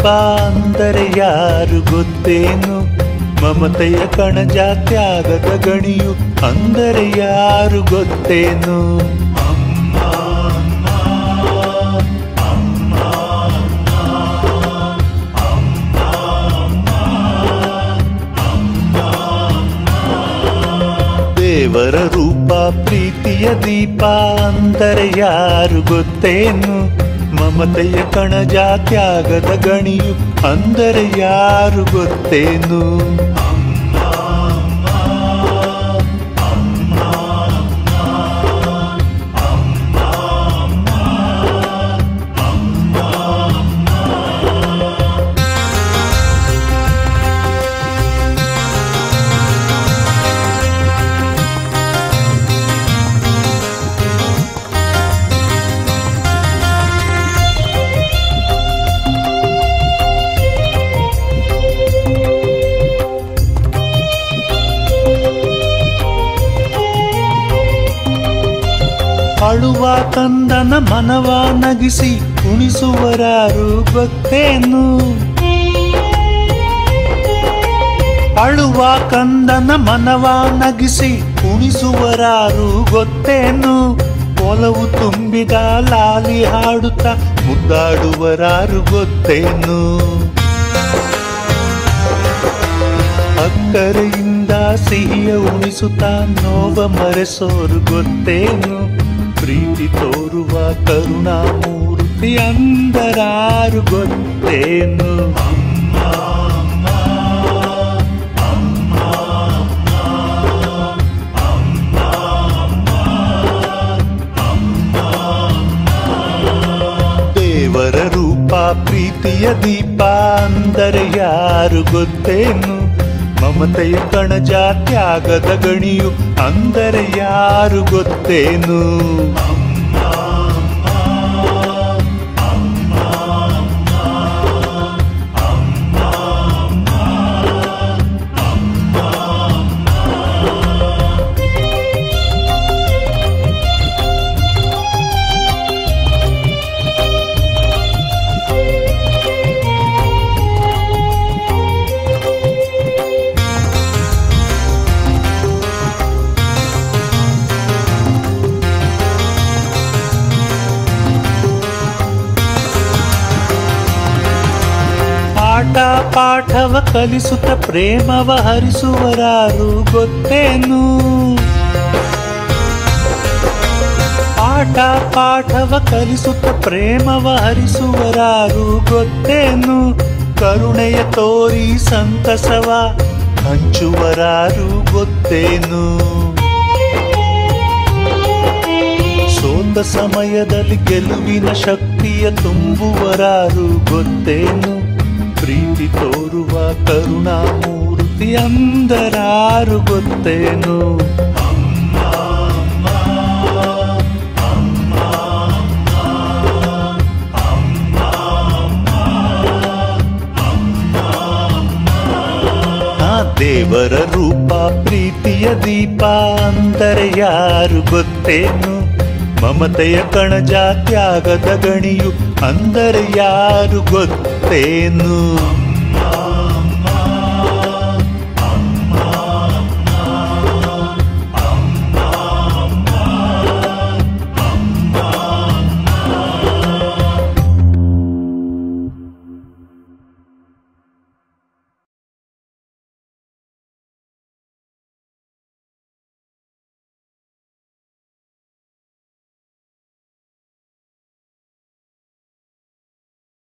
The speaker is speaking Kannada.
ದೀಪ ಅಂದರೆ ಯಾರು ಗೊತ್ತೇನು? ಮಮತೆಯ ಕಣಜ ತ್ಯಾಗದ ಗಣಿಯು ಅಂದರೆ ಯಾರು ಗೊತ್ತೇನು? ದೇವರ ರೂಪ ಪ್ರೀತಿಯ ದೀಪ ಅಂದರೆ ಯಾರು ಗೊತ್ತೇನು? ಮಮತೆಯ ಕಣಜ ತ್ಯಾಗದ ಗಣಿಯು ಅಂದರೆ ಯಾರು ಗೊತ್ತೇನು? ಅಳುವ ಕಂದನ ಮನವ ನಗಿಸಿ ಕುಣಿಸುವರಾರು ಗೊತ್ತೇನು? ಅಳುವ ಕಂದನ ಮನವ ನಗಿಸಿ ಕುಣಿಸುವರಾರು ಗೊತ್ತೇನು? ಒಲವು ತುಂಬಿದ ಲಾಲಿ ಹಾಡುತ್ತಾ ಮುದ್ದಾಡುವರಾರು ಗೊತ್ತೇನು? ಅಕ್ಕರೆಯಿಂದ ಸಿಹಿಯ ಉಣಿಸುತ್ತಾ ನೋವ ಮರೆಸೋರು ಗೊತ್ತೇನು? ಪ್ರೀತಿ ತೋರುವ ಕರುಣಾಮೂರ್ತಿ ಅಂದರಾರು ಗೊತ್ತೇನು? ದೇವರ ರೂಪ ಪ್ರೀತಿಯ ದೀಪ ಅಂದರೆ ಯಾರು ಗೊತ್ತೇನು? ಮಮತೆಯ ಕಣಜ ತ್ಯಾಗದ ಗಣಿಯು ಅಂದರೆ ಯಾರು ಗೊತ್ತೇನು? ಪಾಠ ಪಾಠವ ಕಲಿಸುತ್ತ ಪ್ರೇಮವ ಹರಿಸುವರಾರು ಗೊತ್ತೇನು? ಪಾಠ ಪಾಠವ ಕಲಿಸುತ್ತ ಪ್ರೇಮವ ಹರಿಸುವರಾರು ಗೊತ್ತೇನು? ಕರುಣೆಯ ತೋರಿ ಸಂತಸವ ಹಂಚುವರಾರು ಗೊತ್ತೇನು? ಸೋತ ಸಮಯದಲ್ಲಿ ಗೆಲುವಿನ ಶಕ್ತಿಯ ತುಂಬುವರಾರು ಗೊತ್ತೇನು? ಪ್ರೀತಿ ತೋರುವ ಕರುಣಾಮೂರ್ತಿ ಅಂದರಾರು ಗೊತ್ತೇನು? ದೇವರ ರೂಪ ಪ್ರೀತಿಯ ದೀಪ ಅಂದರೆ ಯಾರು ಗೊತ್ತೇನು? ಮಮತೆಯ ಕಣಜ ತ್ಯಾಗದ ಗಣಿಯು ಅಂದರೆ ಯಾರು ಗೊತ್ತೇನು?